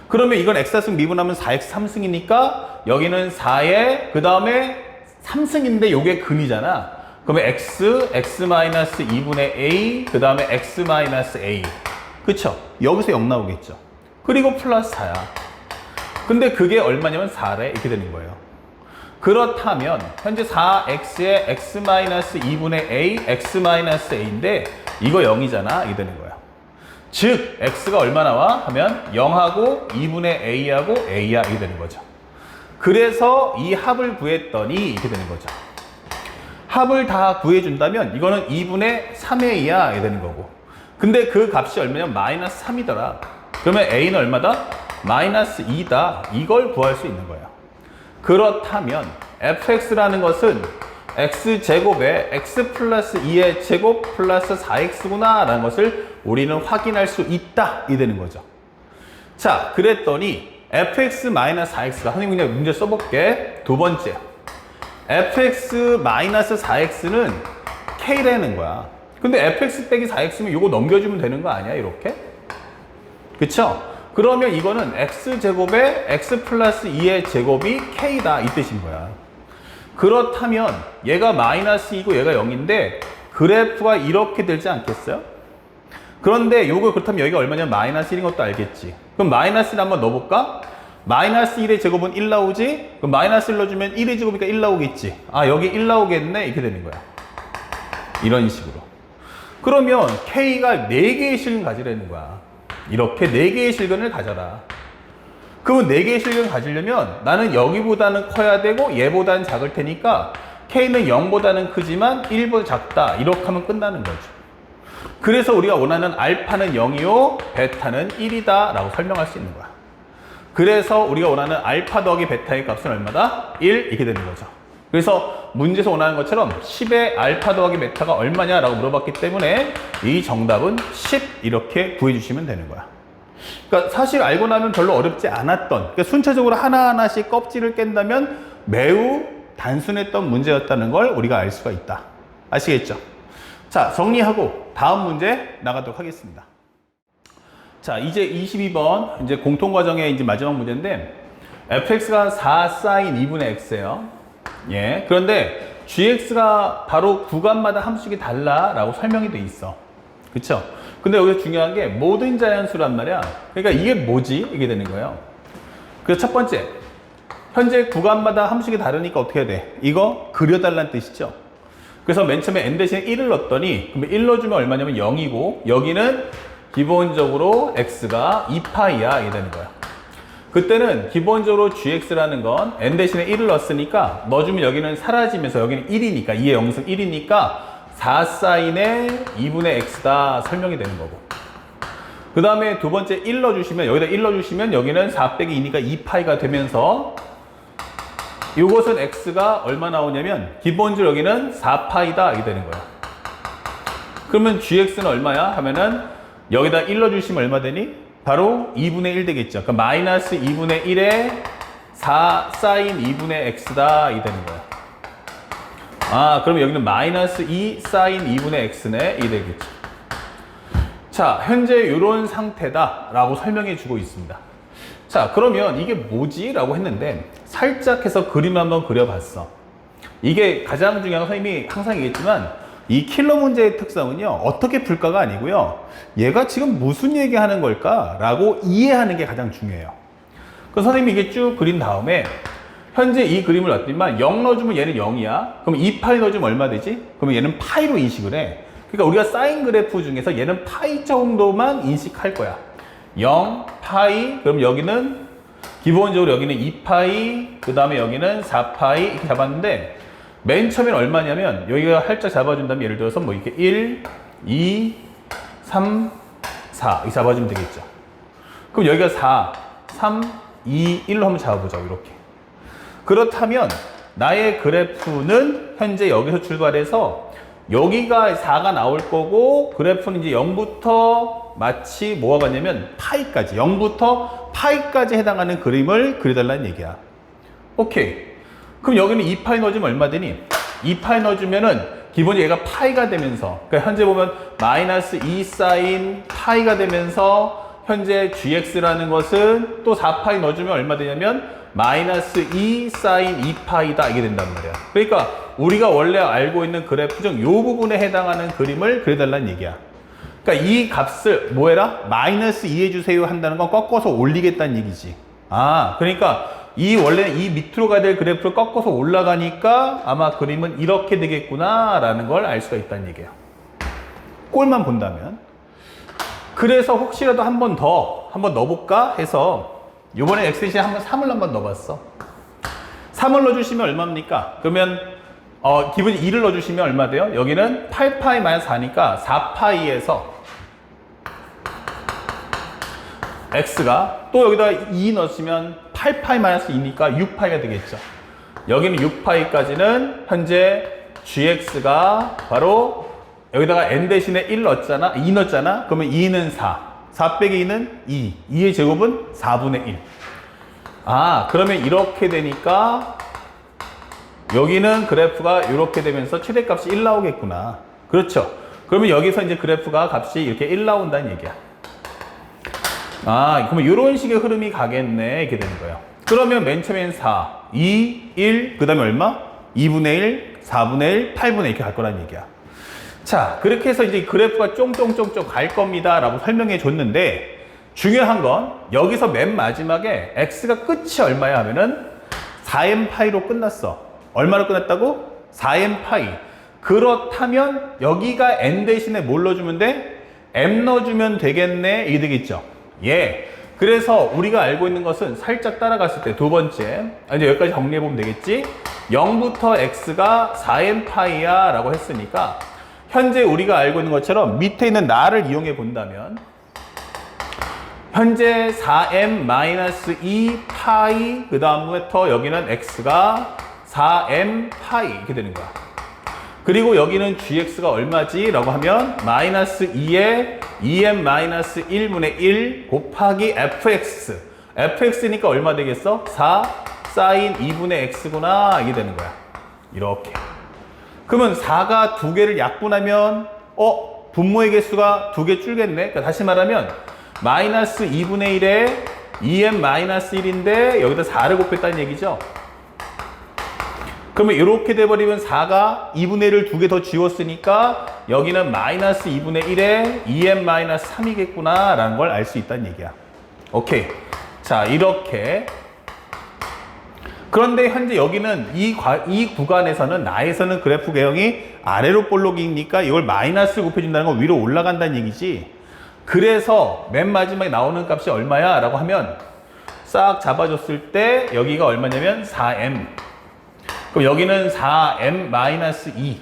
그러면 이건 x승 미분하면 4x 3승이니까 여기는 4에 그 다음에 3승인데 요게 근이잖아. 그러면 x-2분의 a 그 다음에 x-a 그쵸? 여기서 0 나오겠죠. 그리고 플러스 4야. 근데 그게 얼마냐면 4래 이렇게 되는 거예요. 그렇다면 현재 4x에 x-2분의 a x-a인데 이거 0이잖아 이게 되는 거예요. 즉 x가 얼마 나와? 하면 0하고 2분의 a하고 a야 이게 되는 거죠. 그래서 이 합을 구했더니 이렇게 되는 거죠. 합을 다 구해준다면 이거는 2분의 3a야 이게 되는 거고 근데 그 값이 얼마냐면 마이너스 3이더라. 그러면 a는 얼마다? 마이너스 2다. 이걸 구할 수 있는 거예요. 그렇다면 fx라는 것은 x제곱에 x 플러스 2의 제곱 플러스 4x구나 라는 것을 우리는 확인할 수 있다 이 되는 거죠. 자, 그랬더니 fx-4x가 선생님 그냥 문제 써볼게. 두 번째 fx-4x는 k라는 거야. 근데 fx 빼기 4x면 이거 넘겨주면 되는 거 아니야 이렇게? 그쵸? 그러면 이거는 x제곱에 x 플러스 2의 제곱이 k다 이 뜻인 거야. 그렇다면 얘가 마이너스이고 얘가 0인데 그래프가 이렇게 되지 않겠어요? 그런데 요거 그렇다면 여기가 얼마냐면 마이너스 1인 것도 알겠지. 그럼 마이너스 1 한번 넣어볼까? 마이너스 1의 제곱은 1 나오지? 그럼 마이너스 1 넣어주면 1의 제곱이니까 1 나오겠지. 여기 1 나오겠네 이렇게 되는 거야. 이런 식으로. 그러면 K가 4개의 실근 가지라는 거야. 이렇게 4개의 실근을 가져라. 그러면 4개의 실근을 가지려면 나는 여기보다는 커야 되고 얘보다는 작을 테니까 K는 0보다는 크지만 1보다 작다. 이렇게 하면 끝나는 거죠. 그래서 우리가 원하는 알파는 0이요, 베타는 1이다 라고 설명할 수 있는 거야. 그래서 우리가 원하는 알파 더하기 베타의 값은 얼마다? 1 이렇게 되는 거죠. 그래서 문제에서 원하는 것처럼 10의 알파 더하기 베타가 얼마냐 라고 물어봤기 때문에 이 정답은 10 이렇게 구해주시면 되는 거야. 그러니까 사실 알고 나면 별로 어렵지 않았던, 그러니까 순차적으로 하나하나씩 껍질을 깬다면 매우 단순했던 문제였다는 걸 우리가 알 수가 있다. 아시겠죠? 자, 정리하고 다음 문제 나가도록 하겠습니다. 자, 이제 22번 이제 공통과정의 이제 마지막 문제인데 fx가 4 sin 2분의 x예요. 예. 그런데 gx가 바로 구간마다 함수식이 달라라고 설명이 돼 있어. 그쵸? 근데 여기서 중요한 게 모든 자연수란 말이야. 그러니까 이게 뭐지? 이게 되는 거예요. 그래서 첫 번째, 현재 구간마다 함수식이 다르니까 어떻게 해야 돼? 이거 그려달라는 뜻이죠. 그래서 맨 처음에 n 대신에 1을 넣었더니 그러면 1 넣어주면 얼마냐면 0이고 여기는 기본적으로 x가 2파이야 이게 되는 거야. 그때는 기본적으로 gx라는 건 n 대신에 1을 넣었으니까 넣어주면 여기는 사라지면서 여기는 1이니까 2의 0승 1이니까 4 사인의 2분의 x다 설명이 되는 거고, 그 다음에 두 번째 1 넣어주시면 여기다 1 넣어주시면 여기는 4 빼기 2니까 2파이가 되면서 이것은 x가 얼마 나오냐면 기본적으로 여기는 4파이다 이게 되는 거야. 그러면 gx는 얼마야 하면은 여기다 1 넣어주시면 얼마 되니? 바로 2분의 1 되겠죠. 그러니까 마이너스 2분의 1에 4 사인 2분의 x다 이게 되는 거야. 아, 그러면 여기는 마이너스 2 사인 2분의 x네 이 되겠죠. 자, 현재 이런 상태다 라고 설명해 주고 있습니다. 자, 그러면 이게 뭐지? 라고 했는데 살짝 해서 그림 한번 그려봤어. 이게 가장 중요한 건 선생님이 항상 얘기했지만 이 킬러 문제의 특성은요, 어떻게 풀까가 아니고요, 얘가 지금 무슨 얘기하는 걸까? 라고 이해하는 게 가장 중요해요. 그래서 선생님이 이게 쭉 그린 다음에 현재 이 그림을 놨더니만 0 넣어주면 얘는 0이야. 그럼 2파이 넣어주면 얼마 되지? 그러면 얘는 파이로 인식을 해. 그러니까 우리가 사인 그래프 중에서 얘는 파이 정도만 인식할 거야. 0, 파이, 그럼 여기는 기본적으로 여기는 2파이, 그 다음에 여기는 4파이 이렇게 잡았는데 맨 처음엔 얼마냐면 여기가 살짝 잡아준다면 예를 들어서 뭐 이렇게 1, 2, 3, 4 이렇게 잡아주면 되겠죠. 그럼 여기가 4, 3, 2, 1로 한번 잡아보자고 이렇게. 그렇다면 나의 그래프는 현재 여기서 출발해서 여기가 4가 나올 거고 그래프는 이제 0부터 마치 뭐가 같냐면 파이까지 0부터 파이까지 해당하는 그림을 그려달라는 얘기야. 오케이. 그럼 여기는 2파이 넣어주면 얼마 되니? 2파이 넣어주면은 기본적으로 얘가 파이가 되면서 그러니까 현재 보면 마이너스 2 사인 파이가 되면서 현재 gx라는 것은 또 4파이 넣어주면 얼마 되냐면 마이너스 2 사인 2파이다 이게 된단 말이야. 그러니까 우리가 원래 알고 있는 그래프 중 이 부분에 해당하는 그림을 그려달라는 얘기야. 그러니까 이 값을 뭐 해라? 마이너스 2 해주세요 한다는 건 꺾어서 올리겠다는 얘기지. 아, 그러니까 이 원래 이 밑으로 가야 될 그래프를 꺾어서 올라가니까 아마 그림은 이렇게 되겠구나 라는 걸 알 수가 있다는 얘기예요. 꼴만 본다면. 그래서 혹시라도 한 번 넣어볼까 해서 이번에 x 대신에 한번 3을 한번 넣어봤어. 3을 넣어주시면 얼마입니까? 그러면 기본 2를 넣어주시면 얼마 돼요? 여기는 8파이 마이너스 4니까 4파이에서 x가 또 여기다 2 넣으시면 8파이 마이너스 2니까 6파이가 되겠죠. 여기는 6파이까지는 현재 gx가 바로 여기다가 n 대신에 1 넣었잖아, 2 넣었잖아. 그러면 2는 4 빼기 2는 2. 2의 제곱은 4분의 1. 아, 그러면 이렇게 되니까 여기는 그래프가 이렇게 되면서 최대값이 1 나오겠구나. 그렇죠. 그러면 여기서 이제 그래프가 값이 이렇게 1 나온다는 얘기야. 아, 그러면 이런 식의 흐름이 가겠네. 이렇게 되는 거예요. 그러면 맨 처음엔 4, 2, 1, 그 다음에 얼마? 2분의 1, 4분의 1, 8분의 1 이렇게 갈 거란 얘기야. 자, 그렇게 해서 이제 그래프가 쫑쫑쫑쫑 갈 겁니다 라고 설명해 줬는데 중요한 건 여기서 맨 마지막에 x가 끝이 얼마야 하면은 4n파이로 끝났어. 얼마로 끝났다고? 4n파이. 그렇다면 여기가 n 대신에 뭘 넣어주면 돼? m 넣어주면 되겠네. 이게 되겠죠. 예. 그래서 우리가 알고 있는 것은 살짝 따라갔을 때 두 번째, 이제 여기까지 정리해 보면 되겠지. 0부터 x가 4n파이야 라고 했으니까 현재 우리가 알고 있는 것처럼 밑에 있는 나를 이용해 본다면 현재 4m-2파이 그 다음부터 여기는 x가 4m파이 이렇게 되는 거야. 그리고 여기는 gx가 얼마지? 라고 하면 마이너스 2에 2m-1분의 1 곱하기 fx. fx니까 얼마 되겠어? 4 사인 2분의 x구나 이게 되는 거야. 이렇게. 그러면 4가 2개를 약분하면 분모의 개수가 2개 줄겠네. 그러니까 다시 말하면 마이너스 2분의 1에 2m-1인데 여기다 4를 곱했다는 얘기죠. 그러면 이렇게 돼버리면 4가 2분의 1을 2개 더 지웠으니까 여기는 마이너스 2분의 1에 2m-3이겠구나 라는 걸 알 수 있다는 얘기야. 오케이. 자, 이렇게. 그런데 현재 여기는 이 구간에서는 나에서는 그래프 개형이 아래로 볼록이니까 이걸 마이너스 곱해준다는 건 위로 올라간다는 얘기지. 그래서 맨 마지막에 나오는 값이 얼마야? 라고 하면 싹 잡아줬을 때 여기가 얼마냐면 4m. 그럼 여기는 4m-2.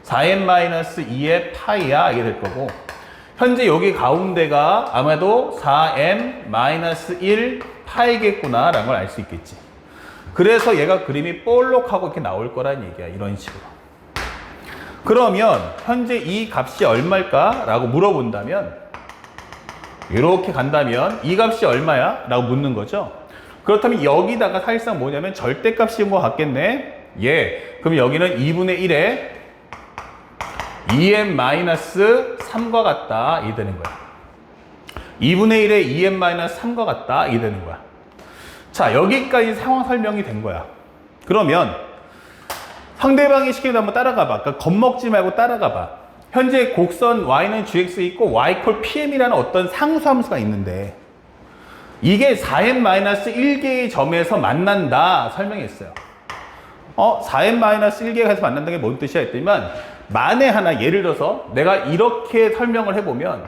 4m-2의 파이야 이게 될 거고 현재 여기 가운데가 아마도 4m-1 파이겠구나 라는 걸 알 수 있겠지. 그래서 얘가 그림이 볼록하고 이렇게 나올 거란 얘기야. 이런 식으로. 그러면 현재 이 값이 얼마일까? 라고 물어본다면 이렇게 간다면 이 값이 얼마야? 라고 묻는 거죠. 그렇다면 여기다가 사실상 뭐냐면 절대값인 것 같겠네. 예. 그럼 여기는 2분의 1에 2m-3과 같다. 이게 되는 거야. 2분의 1에 2m-3과 같다. 이게 되는 거야. 자, 여기까지 상황 설명이 된 거야. 그러면 상대방이 시키는 거 한번 따라가 봐. 그러니까 겁먹지 말고 따라가 봐. 현재 곡선 y는 gx 있고 y 콜 pm이라는 어떤 상수함수가 있는데 이게 4n-1개의 점에서 만난다 설명했어요. 4n-1개가 해서 만난다는 게 뭔 뜻이야 했더니만 만에 하나 예를 들어서 내가 이렇게 설명을 해보면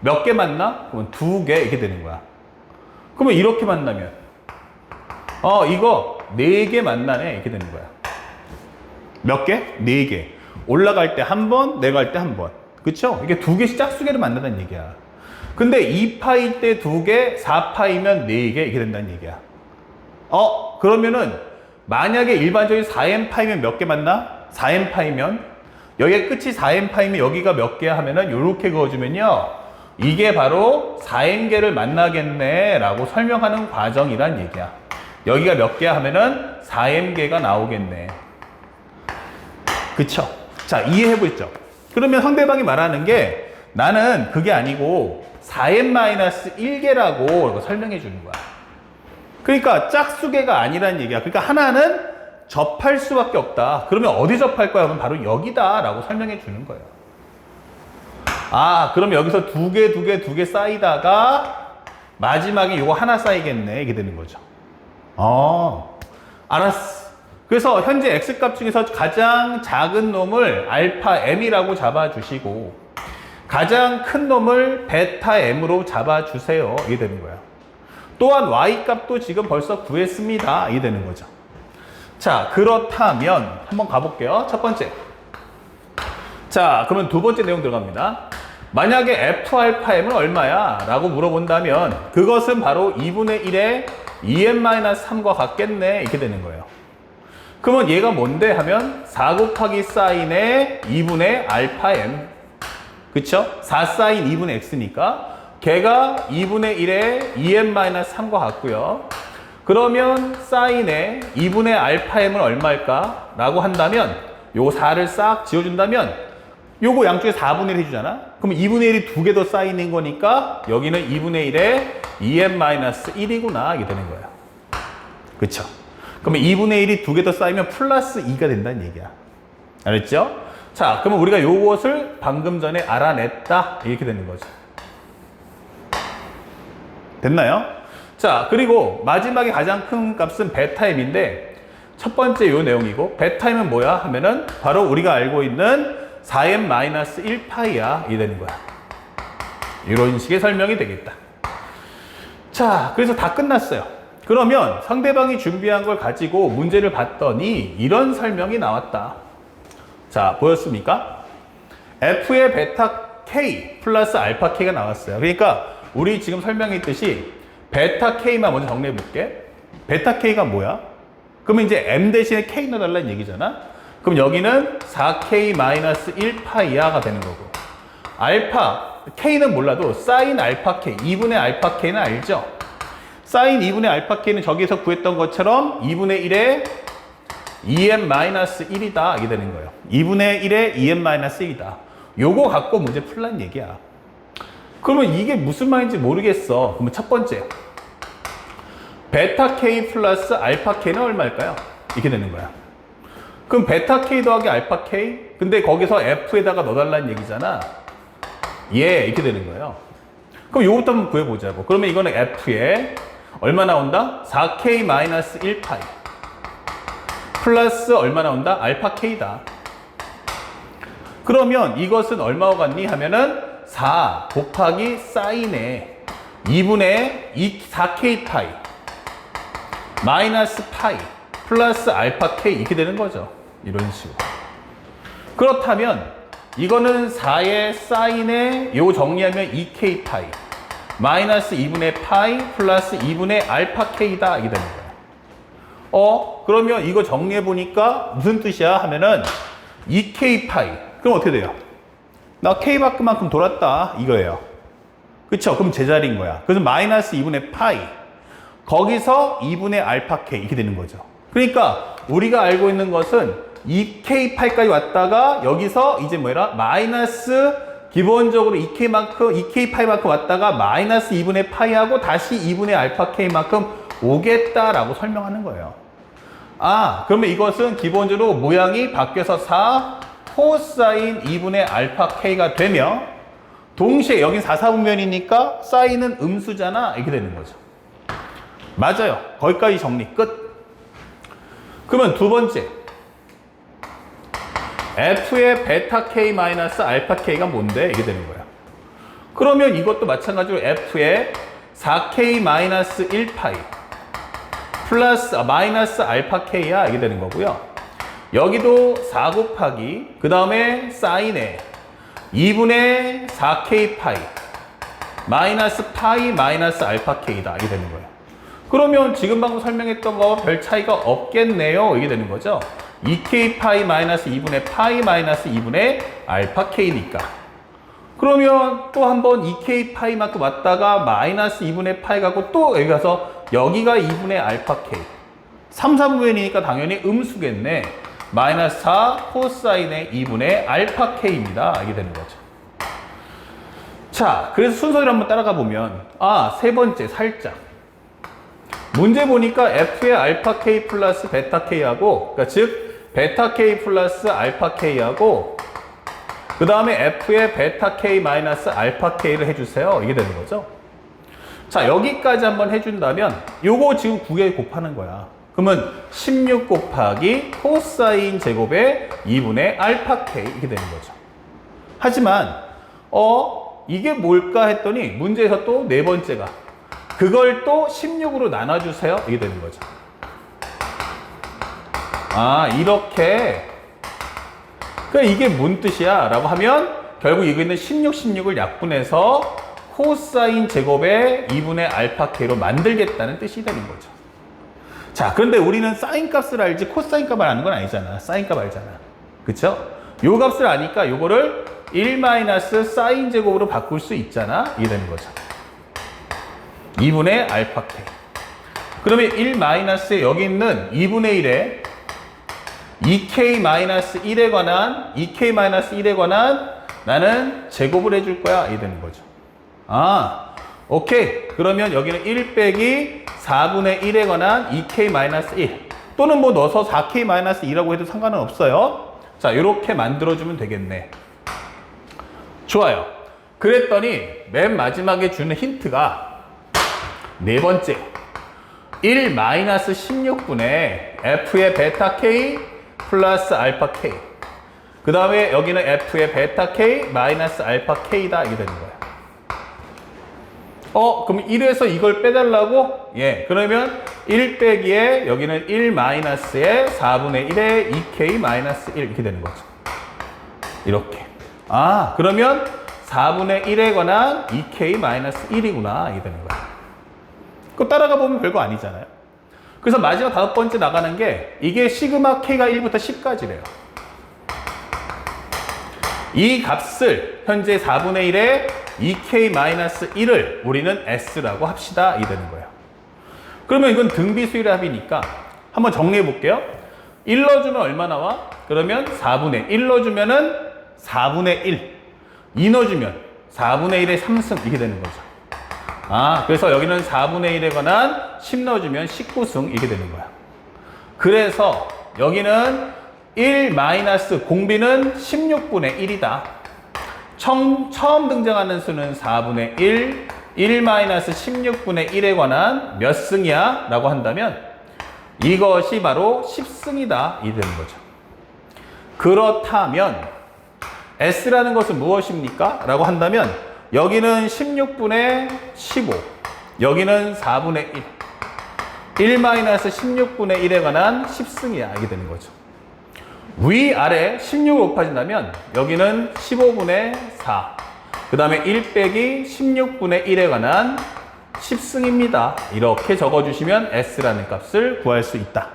몇 개 만나? 그러면 2개 이렇게 되는 거야. 그러면 이렇게 만나면 이거 4개 만나네 이렇게 되는 거야. 몇 개? 4개. 올라갈 때 한 번, 내려갈 때 한 번. 그쵸? 이게 2개씩 짝수개를 만난다는 얘기야. 근데 2파이 때 2개, 4파이면 4개 이렇게 된다는 얘기야. 그러면은 만약에 일반적인 4n파이면 몇 개 만나? 4n파이면 여기가 끝이 4n파이면 여기가 몇 개야 하면은 요렇게 그어주면요. 이게 바로 4n개를 만나겠네 라고 설명하는 과정이란 얘기야. 여기가 몇 개야 하면은 4n개가 나오겠네. 그쵸? 자, 이해해보죠. 그러면 상대방이 말하는 게 나는 그게 아니고 4n-1개라고 설명해 주는 거야. 그러니까 짝수개가 아니라는 얘기야. 그러니까 하나는 접할 수밖에 없다. 그러면 어디 접할 거야? 그러면 바로 여기다 라고 설명해 주는 거예요. 그럼 여기서 2개 쌓이다가 마지막에 이거 하나 쌓이겠네. 이게 되는 거죠. 알았어. 그래서 현재 x값 중에서 가장 작은 놈을 알파 m이라고 잡아주시고 가장 큰 놈을 베타 m으로 잡아주세요. 이게 되는 거야. 또한 y값도 지금 벌써 구했습니다. 이게 되는 거죠. 자, 그렇다면 한번 가볼게요. 첫 번째. 자, 그러면 두 번째 내용 들어갑니다. 만약에 f알파-m은 얼마야? 라고 물어본다면 그것은 바로 2분의 1에 2n-3과 같겠네. 이렇게 되는 거예요. 그러면 얘가 뭔데? 하면 4 곱하기 사인의 2분의 알파-m. 그쵸? 4 사인 2분의 x니까 걔가 2분의 1에 2n-3과 같고요. 그러면 사인의 2분의 알파-m은 얼마일까? 라고 한다면 요거 4를 싹 지워준다면 요거 양쪽에 4분의 1 해주잖아? 그럼 2분의 1이 2개 더 쌓이는 거니까 여기는 2분의 1에 2n-1이구나 이게 되는 거야. 그쵸? 그러면 2분의 1이 2개 더 쌓이면 플러스 2가 된다는 얘기야. 알았죠? 자, 그러면 우리가 요것을 방금 전에 알아냈다 이렇게 되는 거죠. 됐나요? 자, 그리고 마지막에 가장 큰 값은 베타임인데 첫 번째 요 내용이고 베타임은 뭐야? 하면은 바로 우리가 알고 있는 4n-1파이야. 이게 되는 거야. 이런 식의 설명이 되겠다. 자, 그래서 다 끝났어요. 그러면 상대방이 준비한 걸 가지고 문제를 봤더니 이런 설명이 나왔다. 자, 보였습니까? F의 베타 K 플러스 알파 K가 나왔어요. 그러니까 우리 지금 설명했듯이 베타 K만 먼저 정리해 볼게. 베타 K가 뭐야? 그러면 이제 M 대신에 K 넣어달라는 얘기잖아. 그럼 여기는 4K-1파이야가 되는 거고, 알파 K는 몰라도 사인 알파 K, 2분의 알파 K는 알죠? 사인 2분의 알파 K는 저기서 구했던 것처럼 2분의 1에 2n-1이다 이게 되는 거예요. 2분의 1에 2n-1이다. 요거 갖고 문제 풀란 얘기야. 그러면 이게 무슨 말인지 모르겠어. 그러면 첫 번째, 베타 K 플러스 알파 K는 얼마일까요? 이렇게 되는 거야. 그럼 베타 K 더하기 알파 K? 근데 거기서 F에다가 넣어달라는 얘기잖아. 예, 이렇게 되는 거예요. 그럼 요것도 한번 구해보자고. 그러면 이거는 F에 얼마 나온다? 4K-1파이 플러스 얼마 나온다? 알파 K다. 그러면 이것은 얼마와 같니? 하면은 4 곱하기 사인에 2분의 4K파이 마이너스 파이 플러스 알파 K 이렇게 되는 거죠. 이런 식으로. 그렇다면 이거는 4의 사인에 요 정리하면 2K파이 마이너스 2분의 파이 플러스 2분의 알파 K다 이게 되는 거예요. 그러면 이거 정리해 보니까 무슨 뜻이야? 하면은 2K파이 그럼 어떻게 돼요? 나 K만큼 돌았다 이거예요. 그쵸? 그럼 제자리인 거야. 그래서 마이너스 2분의 파이 거기서 2분의 알파 K 이렇게 되는 거죠. 그러니까 우리가 알고 있는 것은 2K8까지 왔다가 여기서 이제 뭐라? 마이너스 기본적으로 2K8만큼 왔다가 마이너스 2분의 파이하고 다시 2분의 알파 K만큼 오겠다라고 설명하는 거예요. 그러면 이것은 기본적으로 모양이 바뀌어서 4 코사인 2분의 알파 K가 되며 동시에 여긴 4사분면이니까 사인은 음수잖아 이렇게 되는 거죠. 맞아요. 거기까지 정리 끝. 그러면 두 번째, F의 베타 K 마이너스 알파 K가 뭔데? 이게 되는 거야. 그러면 이것도 마찬가지로 F의 4K 마이너스 1파이 플러스 마이너스 알파 K야 이게 되는 거고요. 여기도 4 곱하기 그 다음에 사인에 2분의 4K 파이 마이너스 파이 마이너스 알파 K다 이게 되는 거예요. 그러면 지금 방금 설명했던 거 별 차이가 없겠네요 이게 되는 거죠. 2K 파이 마이너스 2분의 파이 마이너스 2분의 알파 K니까. 그러면 또 한번 2K 파이만큼 왔다가 마이너스 2분의 파이 가고 또 여기 가서 여기가 2분의 알파 K 3, 4분면이니까 당연히 음수겠네. 마이너스 4 코사인의 2분의 알파 K입니다 이게 되는 거죠. 자, 그래서 순서를 한번 따라가 보면 세 번째 살짝 문제 보니까 F의 알파 K 플러스 베타 K하고 그러니까 즉 베타 K 플러스 알파 K하고 그 다음에 F의 베타 K 마이너스 알파 K를 해주세요 이게 되는 거죠. 자, 여기까지 한번 해준다면 요거 지금 9개 곱하는 거야. 그러면 16 곱하기 코사인 제곱의 2분의 알파 K 이렇게 되는 거죠. 하지만 이게 뭘까 했더니 문제에서 또 네 번째가 그걸 또 16으로 나눠주세요 이게 되는 거죠. 이렇게 그러니까 이게 뭔 뜻이야 라고 하면 결국 이거 있는 16, 16을 약분해서 코사인 제곱의 2분의 알파 K로 만들겠다는 뜻이 되는 거죠. 자, 그런데 우리는 사인 값을 알지 코사인 값을 아는 건 아니잖아. 사인 값 알잖아. 그쵸? 요 값을 아니까 요거를 1 마이너스 사인 제곱으로 바꿀 수 있잖아. 이게 되는 거죠. 2분의 알파 K. 그러면 1 마이너스에 여기 있는 2분의 1에 2K 마이너스 1에 관한 2K 마이너스 1에 관한 나는 제곱을 해줄 거야. 이게 되는 거죠. 오케이. 그러면 여기는 1 빼기 4분의 1에 관한 2K 마이너스 1 또는 뭐 넣어서 4K 마이너스 2라고 해도 상관은 없어요. 자, 이렇게 만들어주면 되겠네. 좋아요. 그랬더니 맨 마지막에 주는 힌트가 네 번째 1 마이너스 16분의 F의 베타 K 플러스 알파 K 그 다음에 여기는 F의 베타 K 마이너스 알파 K다 이게 되는 거예요. 그럼 1에서 이걸 빼달라고? 예, 그러면 1 빼기에 여기는 1 마이너스에 4분의 1에 2k 마이너스 1 이렇게 되는 거죠. 이렇게. 그러면 4분의 1에 관한 2k 마이너스 1이구나. 이게 되는 거야. 그거 따라가 보면 별거 아니잖아요. 그래서 마지막 5번째 나가는 게 이게 시그마 k가 1부터 10까지래요. 이 값을 현재 4분의 1에 2k-1을 우리는 s라고 합시다. 이 되는 거예요. 그러면 이건 등비수열의 합이니까 한번 정리해 볼게요. 1 넣어주면 얼마 나와? 그러면 4분의 1 넣어주면은 4분의 1. 2 넣어주면 4분의 1의 3승 이렇게 되는 거죠. 그래서 여기는 4분의 1에 관한 10 넣어주면 19승 이렇게 되는 거야. 그래서 여기는 1 마이너스 공비는 16분의 1이다. 처음 등장하는 수는 4분의 1, 1 마이너스 16분의 1에 관한 몇 승이야? 라고 한다면 이것이 바로 10승이다. 이 되는 거죠. 그렇다면 S라는 것은 무엇입니까? 라고 한다면 여기는 16분의 15, 여기는 4분의 1, 1 마이너스 16분의 1에 관한 10승이야. 이게 되는 거죠. 위아래 16을 곱하신다면 여기는 15분의 4, 그 다음에 1 빼기 16분의 1에 관한 10승입니다. 이렇게 적어주시면 S라는 값을 구할 수 있다.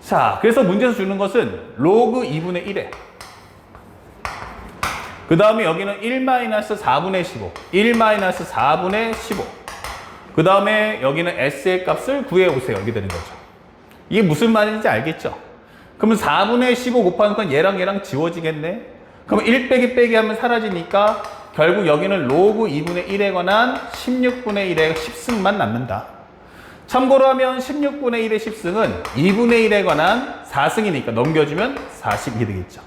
자, 그래서 문제에서 주는 것은 로그 2분의 1에 그 다음에 여기는 1 마이너스 4분의 15, 1 마이너스 4분의 15, 그 다음에 여기는 S의 값을 구해오세요. 이렇게 되는 거죠. 이게 무슨 말인지 알겠죠? 그러면 4분의 15 곱하는 건 얘랑 지워지겠네? 그러면 1 빼기 빼기 하면 사라지니까 결국 여기는 로그 2분의 1에 관한 16분의 1의 10승만 남는다. 참고로 하면 16분의 1의 10승은 2분의 1에 관한 4승이니까 넘겨주면 40이 되겠죠.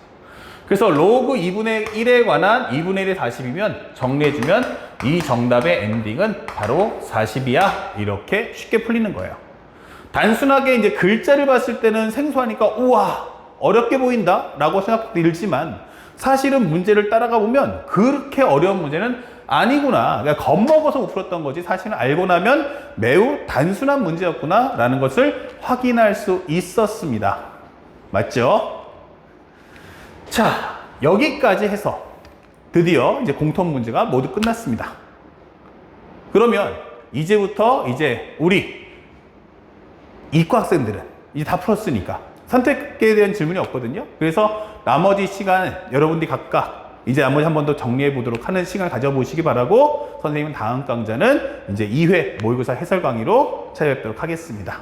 그래서 로그 2분의 1에 관한 2분의 1의 40이면 정리해주면 이 정답의 엔딩은 바로 40이야. 이렇게 쉽게 풀리는 거예요. 단순하게 이제 글자를 봤을 때는 생소하니까 우와 어렵게 보인다 라고 생각들지만 사실은 문제를 따라가 보면 그렇게 어려운 문제는 아니구나. 그러니까 겁먹어서 못 풀었던 거지 사실은 알고 나면 매우 단순한 문제였구나 라는 것을 확인할 수 있었습니다. 맞죠? 자, 여기까지 해서 드디어 이제 공통 문제가 모두 끝났습니다. 그러면 이제부터 이제 우리 이과 학생들은 이제 다 풀었으니까 선택에 대한 질문이 없거든요. 그래서 나머지 시간 여러분들이 각각 이제 나머지 한 번 더 정리해 보도록 하는 시간을 가져보시기 바라고 선생님은 다음 강좌는 이제 2회 모의고사 해설 강의로 찾아뵙도록 하겠습니다.